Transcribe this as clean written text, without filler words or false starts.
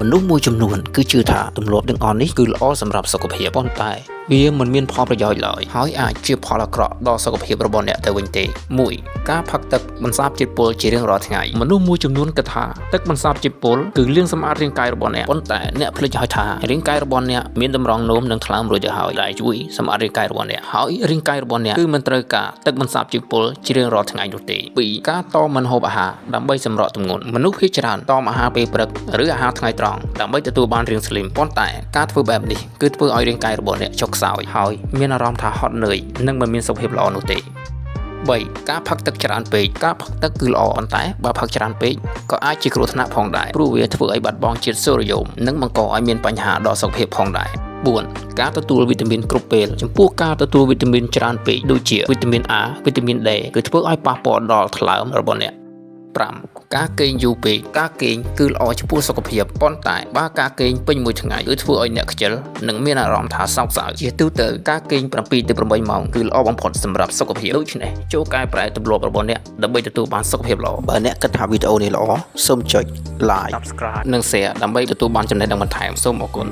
មនុស្សមួយចំនួនគឺជឿថាទម្លាប់ទាំងអស់នេះគឺល្អសម្រាប់សុខភាពប៉ុន្តែវាមិនមានផលប្រយោជន៍ឡើយហើយអាចជាផលអាក្រក់ដល់សុខភាពរបស់អ្នកទៅវិញទេ 1. ការផឹកទឹកបន្សាបជាតិពុលជារៀងរាល់ថ្ងៃមនុស្សមួយចំនួនគិតថាទឹកបន្សាបជាតិពុលគឺលាងសម្អាតរាងកាយរបស់អ្នកប៉ុន្តែអ្នកភ្លេចហើយថារាងកាយរបស់អ្នកមានតម្រងនោមនិងថ្លើមរួចទៅហើយដែលជួយសម្អាតរាងកាយរបស់អ្នកហើយរាងកាយរបស់អ្នកគឺមិនត្រូវការទឹកបន្សាបជាតិពុលជារៀងរាល់ថ្ងៃនោះទេ 2. ការតមិនហូបអាហារដើម្បីសម្រកទម្ងន់មនុស្សភាគច្រើនតមអាហារពេលព្រឹកឬអាហារថ្ងៃត្រង់ដើម្បីទទួលបានរាងស្លីមប៉ុន្តែការធ្វើបែបនេះគឺធ្វើឲ្យរាងកាយរបស់អ្នកចុកខ្សោយហើយមានអារម្មណ៍ថាហត់នឿយនិងមិនមានសុខភាពល្អនោះទេ 3. ការផឹកទឹកច្រើនពេកការផឹកទឹកគឺល្អប៉ុន្តែបើផឹកច្រើនពេកក៏អាចជាគ្រោះថ្នាក់ផងដែរព្រោះវាធ្វើឲ្យបាត់បង់ជាតិសូរ៉ូយ៉ូមនិងបង្កឲ្យមានបញ្ហាដល់សុខភាពផងដែរ 4. ការទទួលវីតាមីនគ្រប់ពេលចំពោះការទទួលវីតាមីនច្រើនពេកដូចជាវីតាមីន A វីតាមីន D គឺធ្វើឲ្យប៉ះពាល់ដល់ថ្លើមរបស់អ្នក 5. ការគេងយូរពេកការគេងគឺល្អចំពោះសុខភាពប៉ុន្តែបើការគេងពេញមួយថ្ងៃគឺធ្វើឲ្យអ្នកខ្ជិលនិងមានអារម្មណ៍ថាសោកសៅជាទូទៅការគេង 7 ទៅ 8 ម៉ោងគឺល្អបំផុតសម្រាប់សុខភាពដូច្នេះចូលកែប្រែទម្លាប់របស់អ្នកដើម្បីទទួលបានសុខភាពល្អបើអ្នកគិតថាវីដេអូនេះល្អសូមចុច like Subscribe និង Share ដើម្បីទទួលបានចំណេះដឹងបន្ថែមសូមអរគុណ